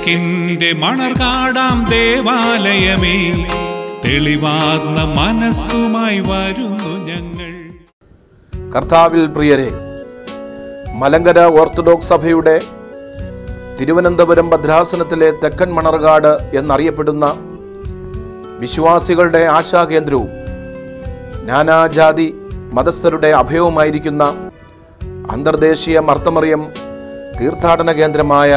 തെക്കിന്റെ മണർകാടാം ദേവാലയമേ, തെളിവാർന്ന മനസ്സുമായി വരുന്നു ഞങ്ങൾ. കർത്താവിൽ പ്രിയരെ, മലങ്കര ഓർത്തഡോക്സ് സഭയുടെ തിരുവനന്തപുരം ഭദ്രാസനത്തിലെ തെക്കൻ മണർകാട് എന്നറിയപ്പെടുന്ന വിശ്വാസികളുടെ ആശാകേന്ദ്രവും നാനാജാതി മതസ്ഥരുടെ അഭയവുമായിരിക്കുന്ന അന്തർദേശീയ മർത്തമറിയം തീർത്ഥാടന കേന്ദ്രമായ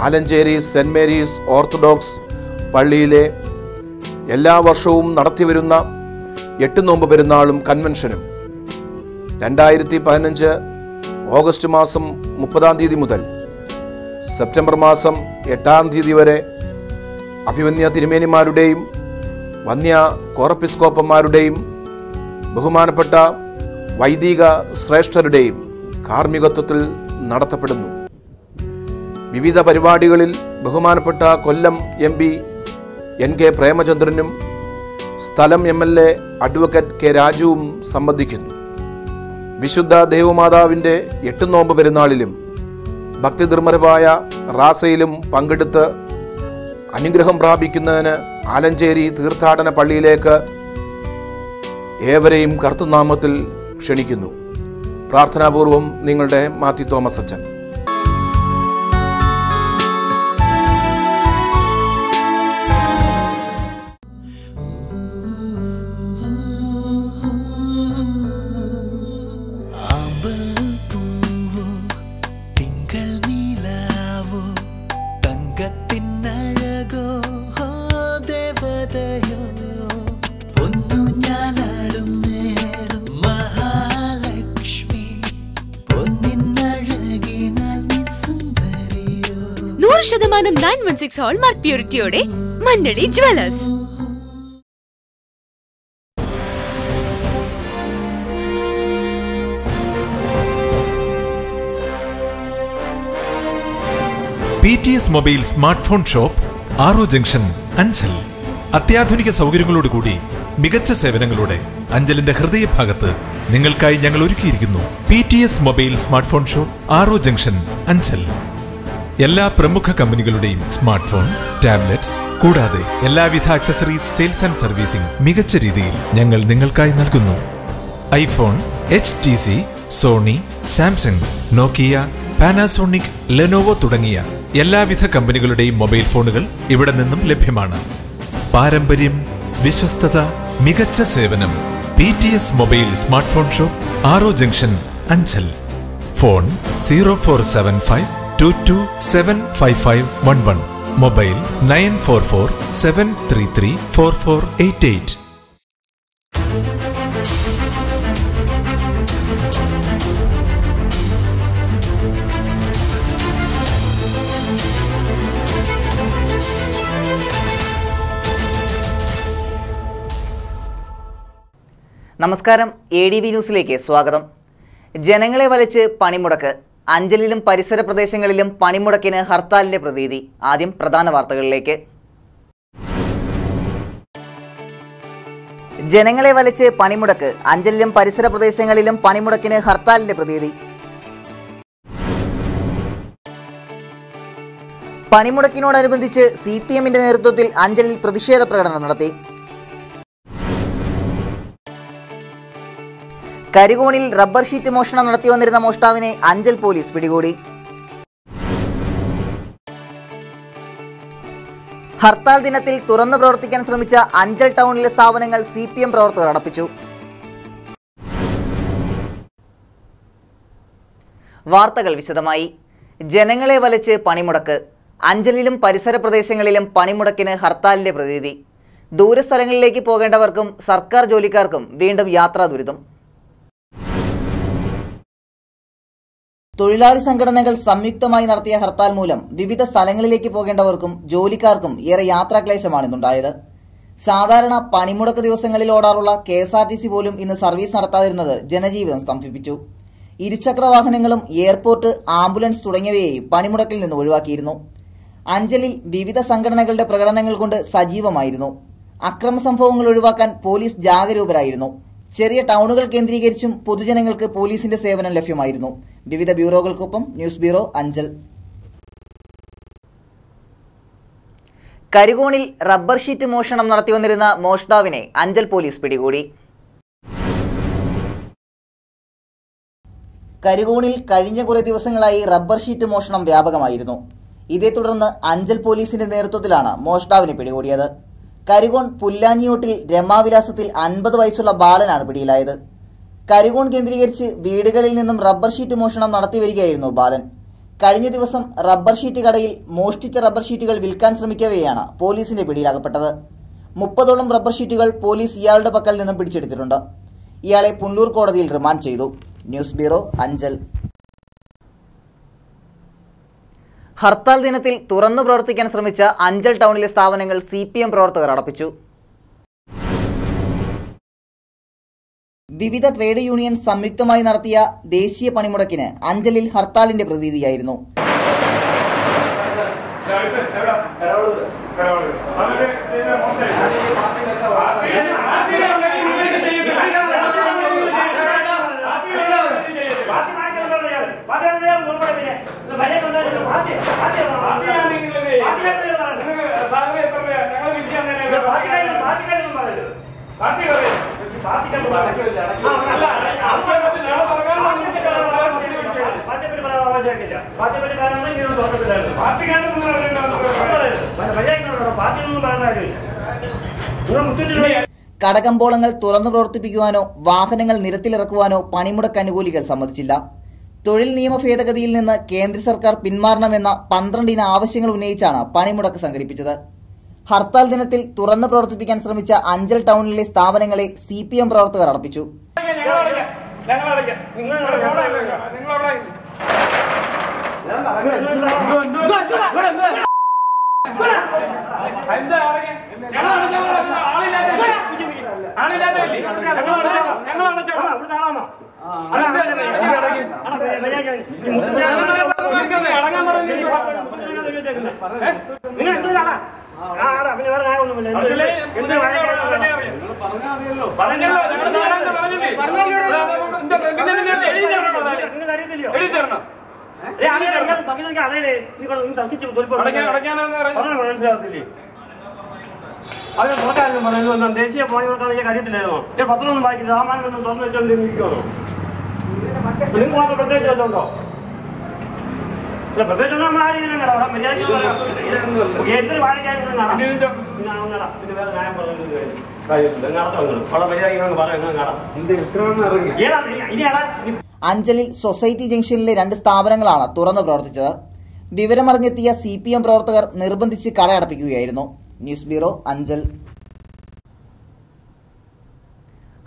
ആലഞ്ചേരി സെൻറ് മേരീസ് ഓർത്തഡോക്സ് പള്ളിയിലെ എല്ലാ വർഷവും നടത്തിവരുന്ന 8 നോമ്പ് പെരുന്നാളും കൺവെൻഷനും 2015 ഓഗസ്റ്റ് മാസം 30 മുതൽ സെപ്റ്റംബർ മാസം 8 വരെ അഭിമന്യ തിരുമേനിമാരുടെയും വന്യ കോറപ്പിസ്കോപ്പന്മാരുടെയും ബഹുമാനപ്പെട്ട വൈദിക ശ്രേഷ്ഠരുടെയും കാർമ്മികത്വത്തിൽ നടത്തപ്പെടുന്നു. വിവിധ പരിപാടികളിൽ ബഹുമാനപ്പെട്ട കൊല്ലം MP NK പ്രേമചന്ദ്രനും സ്ഥലം MLA അഡ്വക്കേറ്റ് K രാജുവും സംബന്ധിക്കുന്നു. വിശുദ്ധ ദേവമാതാവിൻ്റെ 8 നോമ്പ് പെരുന്നാളിലും ഭക്തിനിർമ്മരമായ റാസയിലും പങ്കെടുത്ത് അനുഗ്രഹം പ്രാപിക്കുന്നതിന് ആലഞ്ചേരി തീർത്ഥാടന പള്ളിയിലേക്ക് ഏവരെയും കർത്തൃനാമത്തിൽ ക്ഷണിക്കുന്നു. പ്രാർത്ഥനാപൂർവം നിങ്ങളുടെ മാത്യു തോമസ് അച്ഛൻ. ശതമാനം 916 ഹോൾമാർക്ക് പ്യൂരിറ്റിയോടെ Manjali jewellers. PTS mobile smart phone shop ആറോ ജംഗ്ഷൻ അഞ്ചൽ. അത്യാധുനിക സൗകര്യങ്ങളോടുകൂടി മികച്ച സേവനങ്ങളോടെ അഞ്ചലിന്റെ ഹൃദയഭാഗത്ത് നിങ്ങൾക്കായി ഞങ്ങൾ ഒരുക്കിയിരിക്കുന്നു. PTS mobile smart phone shop ആറോ ജംഗ്ഷൻ അഞ്ചൽ. എല്ലാ പ്രമുഖ കമ്പനികളുടെയും സ്മാർട്ട് ഫോൺ, ടാബ്ലറ്റ്സ് കൂടാതെ എല്ലാവിധ ആക്സസറീസ് സെയിൽസ് ആൻഡ് സർവീസിംഗ് മികച്ച രീതിയിൽ ഞങ്ങൾ നിങ്ങൾക്കായി നൽകുന്നു. ഐഫോൺ, HTC, സോണി, സാംസങ്, നോക്കിയ, പാനാസോണിക്, ലെനോവോ തുടങ്ങിയ എല്ലാവിധ കമ്പനികളുടെയും മൊബൈൽ ഫോണുകൾ ഇവിടെ നിന്നും ലഭ്യമാണ്. പാരമ്പര്യം, വിശ്വസ്തത, മികച്ച സേവനം. PTS mobile smart phone shop ആറോ ജംഗ്ഷൻ അഞ്ചൽ. ഫോൺ 0475 22755511. മൊബൈൽ 9447334488. നമസ്കാരം, ADV ന്യൂസിലേക്ക് സ്വാഗതം. ജനങ്ങളെ വലച്ച് പണിമുടക്ക്. അഞ്ചലിലും പരിസര പ്രദേശങ്ങളിലും പണിമുടക്കിന് ഹർത്താലിന്റെ പ്രതീതി. ആദ്യം പ്രധാന വാർത്തകളിലേക്ക്. ജനങ്ങളെ വലച്ച് പണിമുടക്ക്. അഞ്ചലിലും പരിസര പ്രദേശങ്ങളിലും പണിമുടക്കിന് ഹർത്താലിന്റെ പ്രതീതി. പണിമുടക്കിനോടനുബന്ധിച്ച് CPMന്റെ നേതൃത്വത്തിൽ അഞ്ചലിൽ പ്രതിഷേധ പ്രകടനം നടത്തി. കരികോണിൽ റബ്ബർ ഷീറ്റ് മോഷണം നടത്തി വന്നിരുന്ന മോഷ്ടാവിനെ അഞ്ചൽ പോലീസ് പിടികൂടി. ഹർത്താൽ ദിനത്തിൽ തുറന്നു പ്രവർത്തിക്കാൻ ശ്രമിച്ച അഞ്ചൽ ടൗണിലെ സ്ഥാപനങ്ങൾ CPM പ്രവർത്തകർ അടപ്പിച്ചു. വാർത്തകൾ വിശദമായി. ജനങ്ങളെ വലച്ച് പണിമുടക്ക്. അഞ്ചലിലും പരിസര പ്രദേശങ്ങളിലും പണിമുടക്കിന് ഹർത്താലിന്റെ പ്രതീതി. ദൂരസ്ഥലങ്ങളിലേക്ക് പോകേണ്ടവർക്കും സർക്കാർ ജോലിക്കാർക്കും വീണ്ടും യാത്രാ ദുരിതം. തൊഴിലാളി സംഘടനകൾ സംയുക്തമായി നടത്തിയ ഹർത്താൽ മൂലം വിവിധ സ്ഥലങ്ങളിലേക്ക് പോകേണ്ടവർക്കും ജോലിക്കാർക്കും ഏറെ യാത്രാക്ലേശമാണിന്നുണ്ടായത്. സാധാരണ പണിമുടക്ക് ദിവസങ്ങളിൽ ഓടാറുള്ള KSRTC പോലും ഇന്ന് സർവീസ് നടത്താതിരുന്നത് ജനജീവിതം സ്തംഭിപ്പിച്ചു. ഇരുചക്ര വാഹനങ്ങളും എയർപോർട്ട്, ആംബുലൻസ് തുടങ്ങിയവയെയും പണിമുടക്കിൽ നിന്ന് ഒഴിവാക്കിയിരുന്നു. അഞ്ചലിൽ വിവിധ സംഘടനകളുടെ പ്രകടനങ്ങൾ കൊണ്ട് സജീവമായിരുന്നു. അക്രമ സംഭവങ്ങൾ ഒഴിവാക്കാൻ പോലീസ് ജാഗരൂകരായിരുന്നു. ചെറിയ ടൗണുകൾ കേന്ദ്രീകരിച്ചും പൊതുജനങ്ങൾക്ക് പോലീസിന്റെ സേവനം ലഭ്യമായിരുന്നു. വിവിധ ബ്യൂറോകൾക്കൊപ്പം ന്യൂസ് ബ്യൂറോ അഞ്ചൽ. കരികോണിൽ റബ്ബർ ഷീറ്റ് മോഷണം നടത്തിവന്നിരുന്ന മോഷ്ടാവിനെ അഞ്ചൽ പോലീസ് പിടികൂടി. കരികോണിൽ കഴിഞ്ഞ കുറേ ദിവസങ്ങളായി റബ്ബർ ഷീറ്റ് മോഷണം വ്യാപകമായിരുന്നു. ഇതേ തുടർന്ന് അഞ്ചൽ പോലീസിന്റെ നേതൃത്വത്തിലാണ് മോഷ്ടാവിനെ പിടികൂടിയത്. കരികോൺ പുല്ലാഞ്ഞിയോട്ടിൽ രമാവിലാസത്തിൽ 50 വയസ്സുള്ള ബാലനാണ് പിടിയിലായത്. കരികോൺ കേന്ദ്രീകരിച്ച് വീടുകളിൽ നിന്നും റബ്ബർ ഷീറ്റ് മോഷണം നടത്തിവരികയായിരുന്നു ബാലൻ. കഴിഞ്ഞ ദിവസം റബ്ബർ ഷീറ്റ് കടയിൽ മോഷ്ടിച്ച റബ്ബർ ഷീറ്റുകൾ വിൽക്കാൻ ശ്രമിക്കവെയാണ് പോലീസിന്റെ പിടിയിലാകപ്പെട്ടത്. 30ഓളം റബ്ബർ ഷീറ്റുകൾ പോലീസ് ഇയാളുടെ പക്കൽ നിന്നും പിടിച്ചെടുത്തിട്ടുണ്ട്. ഇയാളെ പുള്ളൂർ കോടതിയിൽ റിമാൻഡ് ചെയ്തു. News bureau, Anchal. ഹർത്താൽ ദിനത്തിൽ തുറന്നു പ്രവർത്തിക്കാൻ ശ്രമിച്ച അഞ്ചൽ ടൗണിലെ സ്ഥാപനങ്ങൾ CPM പ്രവർത്തകർ അടപ്പിച്ചു. വിവിധ ട്രേഡ് യൂണിയൻ സംയുക്തമായി നടത്തിയ ദേശീയ പണിമുടക്കിന് അഞ്ചലിൽ ഹർത്താലിന്റെ പ്രതീതിയായിരുന്നു. കടകമ്പോളങ്ങൾ തുറന്നു പ്രവർത്തിപ്പിക്കുവാനോ വാഹനങ്ങൾ നിരത്തിലിറക്കുവാനോ പണിമുടക്ക് അനുകൂലികൾ സമ്മതിച്ചില്ല. തൊഴിൽ നിയമ ഭേദഗതിയിൽ നിന്ന് കേന്ദ്ര സർക്കാർ പിന്മാറണമെന്ന 12 ഇന ആവശ്യങ്ങൾ ഉന്നയിച്ചാണ് പണിമുടക്ക് സംഘടിപ്പിച്ചത്. ഹർത്താൽ ദിനത്തിൽ തുറന്നു പ്രവർത്തിപ്പിക്കാൻ ശ്രമിച്ച അഞ്ചൽ ടൗണിലെ സ്ഥാപനങ്ങളെ CPM പ്രവർത്തകർ അടപ്പിച്ചു. ദേശീയ പണിമുടക്കാന്ന് കാര്യത്തിലായിരുന്നോ? പത്രമൊന്നും വായിക്കില്ല, സാമാനൊന്നും തുറന്നു വെച്ചോണ്ടിരിക്കുവാണോ? നിങ്ങൾക്ക് മാത്രം പ്രത്യേകിച്ച് വല്ലതുണ്ടോ? പ്രത്യേകിച്ചൊന്നും നമ്മൾ ആരെങ്കിലും എന്തൊരു വായിക്കാനും അഞ്ചലിൽ സൊസൈറ്റി ജംഗ്ഷനിലെ 2 സ്ഥാപനങ്ങളാണ് തുറന്നു പ്രവർത്തിച്ചത്. വിവരമറിഞ്ഞെത്തിയ CPM പ്രവർത്തകർ നിർബന്ധിച്ച് കടയടപ്പിക്കുകയായിരുന്നു. News bureau, Anchal.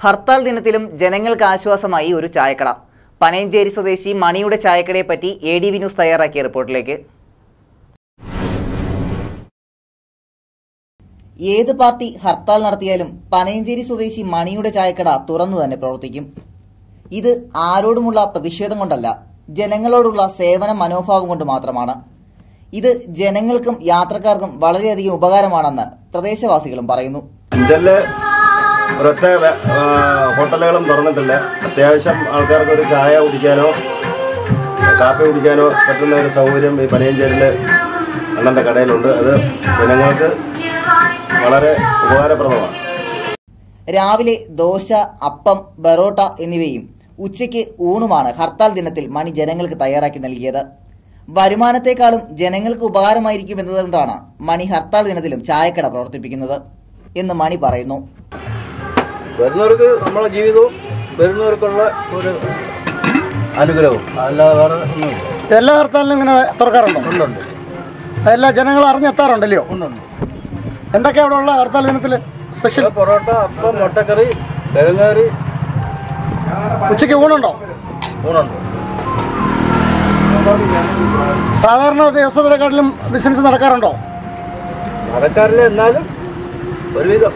ഹർത്താൽ ദിനത്തിലും ജനങ്ങൾക്ക് ആശ്വാസമായി ഒരു ചായക്കട. പനയഞ്ചേരി സ്വദേശി മണിയുടെ ചായക്കടയെപ്പറ്റി ADV ന്യൂസ് തയ്യാറാക്കിയ റിപ്പോർട്ടിലേക്ക്. ഏത് പാർട്ടി ഹർത്താൽ നടത്തിയാലും പനയഞ്ചേരി സ്വദേശി മണിയുടെ ചായക്കട തുറന്നു തന്നെ പ്രവർത്തിക്കും. ഇത് ആരോടുമുള്ള പ്രതിഷേധം കൊണ്ടല്ല, ജനങ്ങളോടുള്ള സേവന മനോഭാവം കൊണ്ട് മാത്രമാണ്. ഇത് ജനങ്ങൾക്കും യാത്രക്കാർക്കും വളരെയധികം ഉപകാരമാണെന്ന് പ്രദേശവാസികളും പറയുന്നു. അഞ്ചലില് ഒരൊറ്റ ഹോട്ടലുകളും തുറന്നിട്ടില്ല. അത്യാവശ്യം ആൾക്കാർക്ക് ഒരു ചായ കുടിക്കാനോ കാപ്പി കുടിക്കാനോ പറ്റുന്ന ഒരു സൗകര്യം ഈ പനയഞ്ചേരിയിൽ അണ്ണൻ്റെ കടയിലുണ്ട്. അത് ജനങ്ങൾക്ക് വളരെ ഉപകാരപ്രദമാണ്. രാവിലെ ദോശ, അപ്പം, ബറോട്ട എന്നിവയും ഉച്ചയ്ക്ക് ഊണുമാണ് ഹർത്താൽ ദിനത്തിൽ മണി ജനങ്ങൾക്ക് തയ്യാറാക്കി നൽകിയത്. വരുമാനത്തെക്കാളും ജനങ്ങൾക്ക് ഉപകാരമായിരിക്കും എന്നതുകൊണ്ടാണ് മണി ഹർത്താൽ ദിനത്തിലും ചായക്കട പ്രവർത്തിപ്പിക്കുന്നത് എന്ന് മണി പറയുന്നു. വരുന്നവർക്ക് നമ്മളെ ജീവിതവും വരുന്നവർക്കുള്ള ഒരു അനുഗ്രഹവും അല്ലാതെ വേറെ ഒന്നുമില്ല. എല്ലാ ഹർത്താലിനും ഇങ്ങനെ തുറക്കാറുണ്ടോ? ഉണ്ടുണ്ട്. എല്ലാ ജനങ്ങളും അറിഞ്ഞെത്താറുണ്ടല്ലോ? ഉണ്ടുണ്ട്. എന്തൊക്കെയാ അവിടെ ഉള്ള ഹർത്താൽ ദിനത്തിൽ സ്പെഷ്യൽ? പൊറോട്ട, അപ്പം, മുട്ടക്കറി, കിഴങ്ങറി. ഉച്ചയ്ക്ക് ഊണുണ്ടോ? ഊണുണ്ട്. സാധാരണ ദിവസത്തിനെക്കാട്ടിലും ബിസിനസ് നടക്കാറുണ്ടോ? നടക്കാറില്ല, എന്നാലും ഒരുവിധം.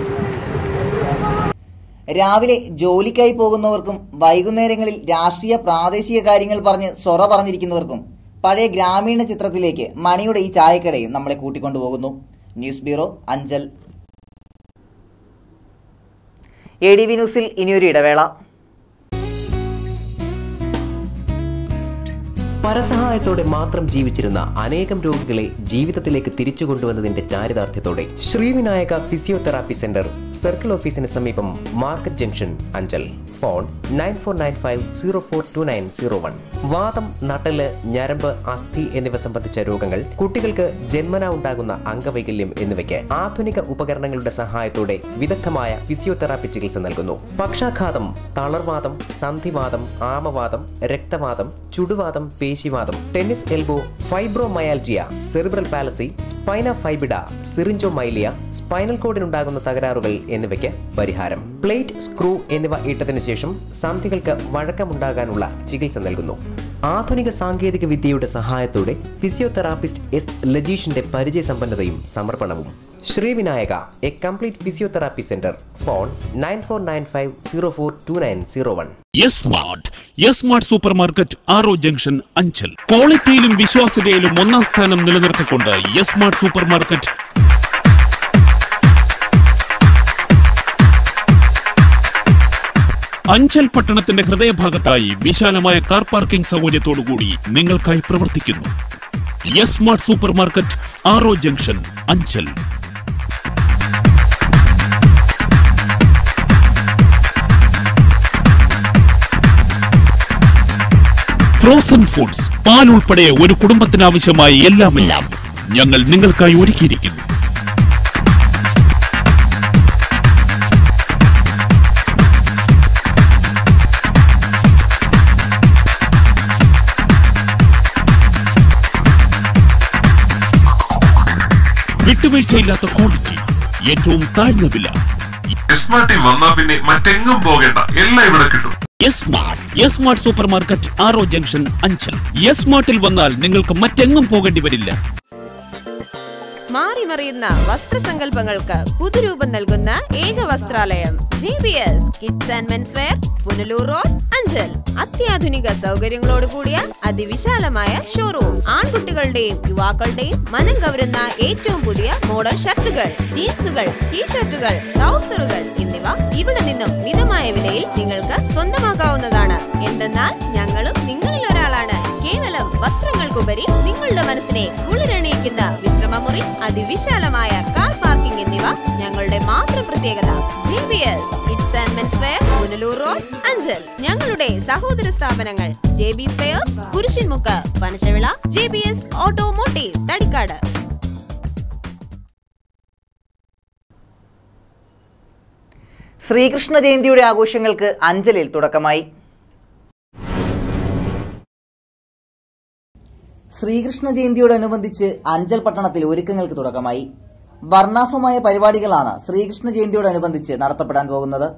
രാവിലെ ജോലിക്കായി പോകുന്നവർക്കും വൈകുന്നേരങ്ങളിൽ രാഷ്ട്രീയ പ്രാദേശിക കാര്യങ്ങൾ പറഞ്ഞ് സൊറ പറഞ്ഞിരിക്കുന്നവർക്കും പഴയ ഗ്രാമീണ ചിത്രത്തിലേക്ക് മണിയുടെ ഈ ചായക്കടയും നമ്മളെ കൂട്ടിക്കൊണ്ടുപോകുന്നു. News bureau, Anchal. ADV ന്യൂസിൽ ഇനിയൊരു ഇടവേള. പരസഹായത്തോടെ മാത്രം ജീവിച്ചിരുന്ന അനേകം രോഗികളെ ജീവിതത്തിലേക്ക് തിരിച്ചു കൊണ്ടുവന്നതിന്റെ ചാരിതാർത്ഥ്യത്തോടെ ശ്രീവിനായക ഫിസിയോതെറാപ്പി സെന്റർ സർക്കിൾ ഓഫീസിന് സമീപം മാർക്കറ്റ് ജംഗ്ഷൻ അഞ്ചൽ. ഫോൺ 9495042901. വാതം, നട്ടല്, ഞരമ്പ്, അസ്ഥി എന്നിവ സംബന്ധിച്ച രോഗങ്ങൾ, കുട്ടികൾക്ക് ജന്മനാ ഉണ്ടാകുന്ന അംഗവൈകല്യം എന്നിവയ്ക്ക് ആധുനിക ഉപകരണങ്ങളുടെ സഹായത്തോടെ വിദഗ്ധമായ ഫിസിയോതെറാപ്പി ചികിത്സ നൽകുന്നു. പക്ഷാഘാതം, തളർവാദം, സന്ധിവാദം, ആമവാദം, രക്തവാദം, ചുടുവാദം, പേശിവാദം, tennis elbow, fibromyalgia, cerebral palsy, spina bifida, syringomyelia, spinal കോഡിനുണ്ടാകുന്ന തകരാറുകൾ എന്നിവയ്ക്ക് പരിഹാരം. പ്ലേറ്റ്, സ്ക്രൂ എന്നിവ ഇട്ടതിനു ശേഷം സന്ധികൾക്ക് വഴക്കമുണ്ടാകാനുള്ള ചികിത്സ നൽകുന്നു. ആധുനിക സാങ്കേതിക വിദ്യയുടെ സഹായത്തോടെ ഫിസിയോതെറാപ്പിസ്റ്റ് എസ് ലജീഷിന്റെ പരിചയസമ്പന്നതയും സമർപ്പണവും. Sreevinayaka, a complete physiotherapy centre. Phone 9495042901. Smart super market, ആറോ ജംഗ്ഷൻ, അഞ്ചൽ. ക്വാളിറ്റിയിലും വിശ്വാസ്യതയിലും ഒന്നാം സ്ഥാനം നിലനിർത്തിക്കൊണ്ട് സ്മാർട്ട് സൂപ്പർ മാർക്കറ്റ് അഞ്ചൽ പട്ടണത്തിന്റെ ഹൃദയഭാഗത്തായി വിശാലമായ കാർ പാർക്കിംഗ് സൗകര്യത്തോടുകൂടി നിങ്ങൾക്കായി പ്രവർത്തിക്കുന്നു. സ്മാർട്ട് സൂപ്പർ മാർക്കറ്റ്, ആറോ ജംഗ്ഷൻ, അഞ്ചൽ. ഫ്രോസൺ ഫുഡ്സ്, പാൽ ഉൾപ്പെടെ ഒരു കുടുംബത്തിനാവശ്യമായ എല്ലാം ഞങ്ങൾ നിങ്ങൾക്കായി ഒരുക്കിയിരിക്കുന്നു. വിട്ടുവീഴ്ചയില്ലാത്ത ക്വാളിറ്റി, ഏറ്റവും താഴ്ന്ന വില. സ്മാർട്ടിൽ വന്നാൽ പിന്നെ മറ്റെങ്ങും പോകേണ്ട, എല്ലാം ഇവിടെ കിട്ടും. സ്മാർട്ട് സൂപ്പർ മാർക്കറ്റ്, ആറോ ജംഗ്ഷൻ, അഞ്ചൽ. സ്മാർട്ടിൽ വന്നാൽ നിങ്ങൾക്ക് മറ്റെങ്ങും പോകേണ്ടി വരില്ല. മാറിമറിയുന്ന വസ്ത്രസങ്കല്പങ്ങൾക്ക് പുതുരൂപം നൽകുന്ന ഏക വസ്ത്രാലയം JBS kids and men's wear, Punalur road, Anchal. അത്യാധുനിക സൗകര്യങ്ങളോട് കൂടിയ അതിവിശാലമായ ഷോറൂം. ആൺകുട്ടികളുടെയും യുവാക്കളുടെയും മനം കവരുന്ന ഏറ്റവും പുതിയ മോഡൽ ഷർട്ടുകൾ, ജീൻസുകൾ, ടീഷർട്ടുകൾ, ട്രൗസറുകൾ എന്നിവ ഇവിടെ നിന്നും മിതമായ വിലയിൽ നിങ്ങൾക്ക് സ്വന്തമാക്കാവുന്നതാണ്. എന്തെന്നാൽ ഞങ്ങളും നിങ്ങളിൽ ഒരാളാണ്. കേവലം വസ്ത്രങ്ങൾക്കുപരി നിങ്ങളുടെ മനസ്സിനെ കുളിരണിയിക്കുന്ന വിശ്രമമുറി, അതിവിശാലമായ കാർ പാർക്കിംഗ് എന്നിവ ഞങ്ങളുടെ മാത്രം പ്രത്യേകത. JBS kids and men's wear, Punalur road, Anchal. ഞങ്ങളുടെ സഹോദര സ്ഥാപനങ്ങൾ JB spares, Kurisinmukku, Panashavila, JBS automotive, Thadikkad. Sreekrishna ജയന്തിയുടെ ആഘോഷങ്ങൾക്ക് അഞ്ചലിൽ തുടക്കമായി. ശ്രീകൃഷ്ണ ജയന്തിയോടനുബന്ധിച്ച് അഞ്ചൽ പട്ടണത്തിൽ ഒരുക്കങ്ങൾക്ക് തുടക്കമായി. വർണ്ണാഭമായ പരിപാടികളാണ് ശ്രീകൃഷ്ണ ജയന്തിയോടനുബന്ധിച്ച് നടത്തപ്പെടാൻ പോകുന്നത്.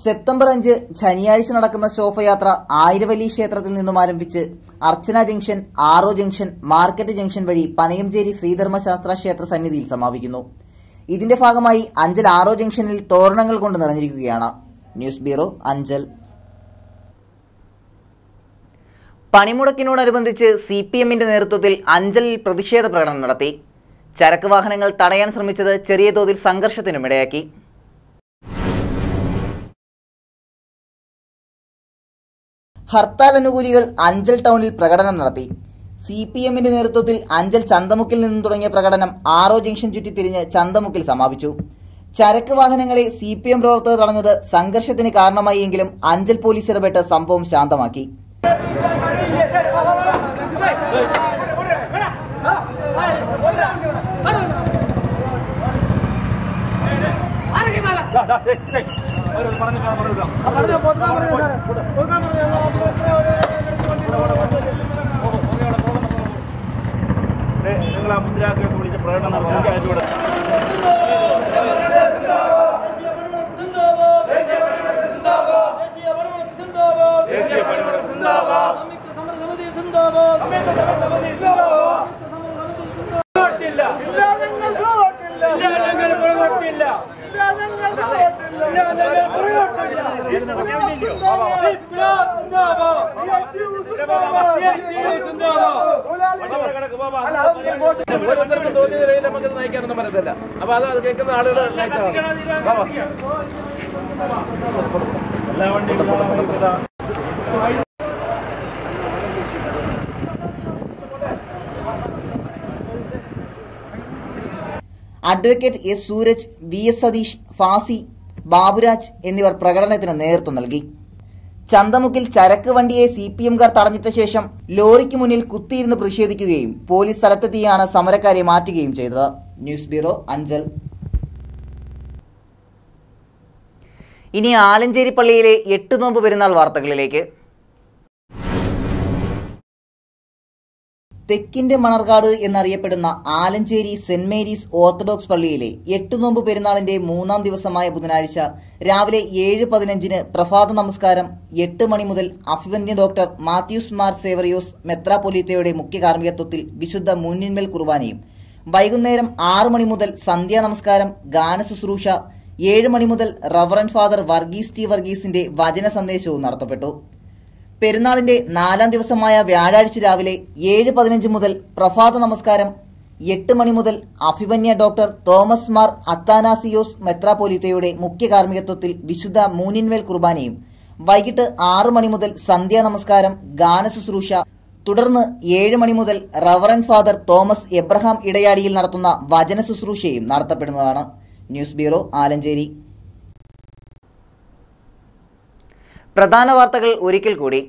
സെപ്റ്റംബർ 5 ശനിയാഴ്ച നടക്കുന്ന ശോഭയാത്ര ആയിരവല്ലി ക്ഷേത്രത്തിൽ നിന്നും ആരംഭിച്ച് അർച്ചന ജംഗ്ഷൻ, ആറോ ജംഗ്ഷൻ, മാർക്കറ്റ് ജംഗ്ഷൻ വഴി പനയംചേരി ശ്രീധർമ്മശാസ്ത്ര ക്ഷേത്ര സന്നിധിയിൽ സമാപിക്കുന്നു. ഇതിന്റെ ഭാഗമായി അഞ്ചൽ ആറോ ജംഗ്ഷനിൽ തോരണങ്ങൾ കൊണ്ട് നിറഞ്ഞിരിക്കുകയാണ്. News bureau, Anchal. പണിമുടക്കിനോടനുബന്ധിച്ച് CPMന്റെ നേതൃത്വത്തിൽ അഞ്ചലിൽ പ്രതിഷേധ പ്രകടനം നടത്തി. ചരക്ക് വാഹനങ്ങൾ തടയാൻ ശ്രമിച്ചത് ചെറിയ തോതിൽ സംഘർഷത്തിനുമിടയാക്കി. ഹർത്താൽ അനുകൂലികൾ അഞ്ചൽ ടൗണിൽ പ്രകടനം നടത്തി. CPMന്റെ നേതൃത്വത്തിൽ അഞ്ചൽ ചന്തമുക്കിൽ നിന്നും തുടങ്ങിയ പ്രകടനം ആറോ ജംഗ്ഷൻ ചുറ്റിത്തിരിഞ്ഞ് ചന്തമുക്കിൽ സമാപിച്ചു. ചരക്ക് വാഹനങ്ങളെ CPM പ്രവർത്തകർ തടഞ്ഞത് സംഘർഷത്തിന് കാരണമായി എങ്കിലും അഞ്ചൽ പോലീസ് ഇടപെട്ട് സംഭവം ശാന്തമാക്കി. നിങ്ങൾ ആ മുദ്രാക്കെ വിളിച്ച് പ്രകടനം നടത്തി ഓരോരുത്തർക്കും തോന്നിയ നിലയിൽ നമുക്ക് നയിക്കാനൊന്നും പറ്റത്തില്ല. അപ്പൊ അത് കേൾക്കുന്ന ആളുകൾ advocate S Sooraj, VS Satheesh, Fasi, Baburaj എന്നിവർ പ്രകടനത്തിന് നേതൃത്വം നൽകി. ചന്തമുക്കിൽ ചരക്ക് വണ്ടിയെ CPMകാർ തടഞ്ഞിട്ട ശേഷം ലോറിക്ക് മുന്നിൽ കുത്തിയിരുന്ന് പ്രതിഷേധിക്കുകയും പോലീസ് സ്ഥലത്തെത്തിയാണ് സമരക്കാരെ മാറ്റുകയും ചെയ്തത്. News bureau, Anchal. ഇനി ആലഞ്ചേരി പള്ളിയിലെ 8 നോമ്പ് പെരുന്നാൾ വാർത്തകളിലേക്ക്. തെക്കിന്റെ മണർകാട് എന്നറിയപ്പെടുന്ന ആലഞ്ചേരി സെന്റ് മേരീസ് ഓർത്തഡോക്സ് പള്ളിയിലെ 8 നോമ്പ് പെരുന്നാളിന്റെ 3ാം ദിവസമായ ബുധനാഴ്ച രാവിലെ 7:15 പ്രഭാത നമസ്കാരം 8 മണി മുതൽ അഭിവന്യ ഡോക്ടർ മാത്യൂസ് മാർ സേവറിയോസ് മെത്രാപ്പൊലീത്തയുടെ മുഖ്യ കാർമ്മികത്വത്തിൽ വിശുദ്ധ മുന്നിന്മേൽ കുർബാനയും, വൈകുന്നേരം 6 മണി മുതൽ സന്ധ്യാ നമസ്കാരം, ഗാനശുശ്രൂഷ, 7 മണി മുതൽ റവറൻ ഫാദർ വർഗീസ് ടി വർഗീസിന്റെ വചന സന്ദേശവും നടത്തപ്പെട്ടു. പെരുന്നാളിന്റെ 4ാം ദിവസമായ വ്യാഴാഴ്ച രാവിലെ 7:15 മുതൽ പ്രഭാത നമസ്കാരം, 8 മണി മുതൽ അഭിവന്യ ഡോക്ടർ തോമസ് മാർ അത്താനാസിയോസ് മെത്രാപ്പൊലീത്തയുടെ മുഖ്യ കാർമ്മികത്വത്തിൽ വിശുദ്ധ മൂന്നിന്മേൽ കുർബാനയും, വൈകിട്ട് 6 മണി മുതൽ സന്ധ്യാ നമസ്കാരം, ഗാനശുശ്രൂഷ, തുടർന്ന് 7 മണി മുതൽ റവറൻ ഫാദർ തോമസ് എബ്രഹാം ഇടയാടിയിൽ നടത്തുന്ന വചന ശുശ്രൂഷയും നടത്തപ്പെടുന്നതാണ്. News bureau, Alencherry. പ്രധാന വാർത്തകൾ ഒരിക്കൽ കൂടി.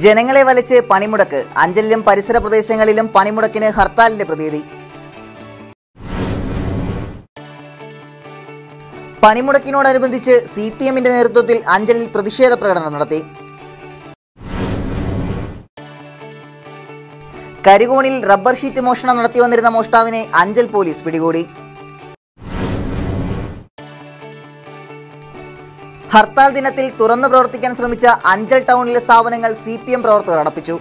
ജനങ്ങളെ വലച്ച് പണിമുടക്ക്. അഞ്ചലിലും പരിസര പ്രദേശങ്ങളിലും പണിമുടക്കിന് ഹർത്താലിന്റെ പ്രതീതി. പണിമുടക്കിനോടനുബന്ധിച്ച് CPMന്റെ നേതൃത്വത്തിൽ അഞ്ചലിൽ പ്രതിഷേധ പ്രകടനം നടത്തി. കരികോണിൽ റബ്ബർ ഷീറ്റ് മോഷണം നടത്തി വന്നിരുന്ന മോഷ്ടാവിനെ അഞ്ചൽ പോലീസ് പിടികൂടി. ഹർത്താൽ ദിനത്തിൽ തുറന്നു പ്രവർത്തിക്കാൻ ശ്രമിച്ച അഞ്ചൽ ടൗണിലെ സ്ഥാപനങ്ങൾ CPM പ്രവർത്തകർ അടപ്പിച്ചു.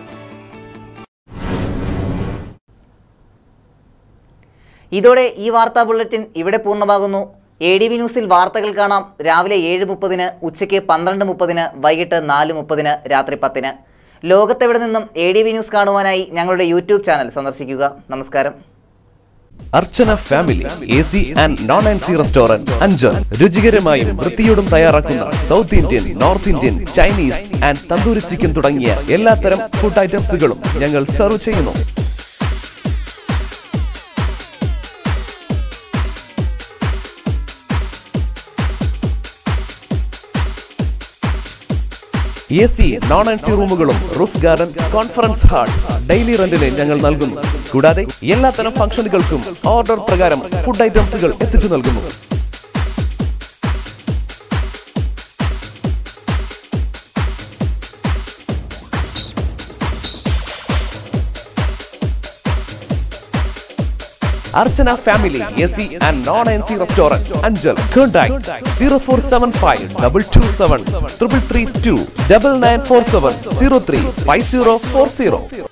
ഇതോടെ ഈ വാർത്താ ബുള്ളറ്റിൻ ഇവിടെ പൂർണ്ണമാകുന്നു. ADV ന്യൂസിൽ വാർത്തകൾ കാണാം രാവിലെ 7:30, ഉച്ചയ്ക്ക് 12:30, വൈകിട്ട് 4:30, രാത്രി 10. ലോകത്തെവിടെ നിന്നും ADV ന്യൂസ് കാണുവാനായി ഞങ്ങളുടെ യൂട്യൂബ് ചാനൽ സന്ദർശിക്കുക. നമസ്കാരം. Archana family AC and non-AC restaurant Anchal. രുചികരമായും വൃത്തിയോടും തയ്യാറാക്കുന്ന south Indian, north Indian, Chinese and tandoori chicken തുടങ്ങിയ എല്ലാത്തരം ഫുഡ് ഐറ്റംസുകളും ഞങ്ങൾ സെർവ് ചെയ്യുന്നു. AC, non-AC റൂമുകളും roof garden, conference hall daily റെന്റിന് ഞങ്ങൾ നൽകുന്നു. കൂടാതെ എല്ലാത്തരം ഫംഗ്ഷനുകൾക്കും ഓർഡർ പ്രകാരം ഫുഡ് ഐറ്റംസുകൾ എത്തിച്ചു നൽകുന്നു. Archana Family AC and non-AC Restaurant Anjal. Contact 0475 227 332 9947 03 5040.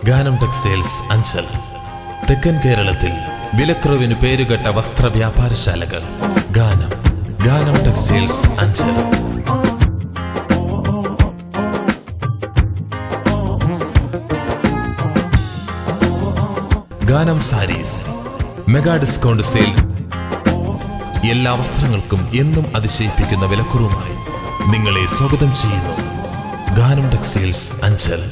ഗാനം ടെക്സ്റ്റൈൽസ് അഞ്ചൽ. തെക്കൻ കേരളത്തിൽ വിലക്കുറവിന് പേരുകെട്ട വസ്ത്രവ്യാപാരശാലകൾ. ഗാനം ടെക്സ്റ്റൈൽസ് അഞ്ചൽ. ഗാനം സാരീസ് മെഗാ ഡിസ്കൗണ്ട് സെയിൽ. എല്ലാ വസ്ത്രങ്ങൾക്കും എന്നും അതിശയിപ്പിക്കുന്ന വിലക്കുറവുമായി നിങ്ങളെ സ്വാഗതം ചെയ്യുന്നു. ഗാനം ടെക്സ്റ്റൈൽസ് അഞ്ചൽ.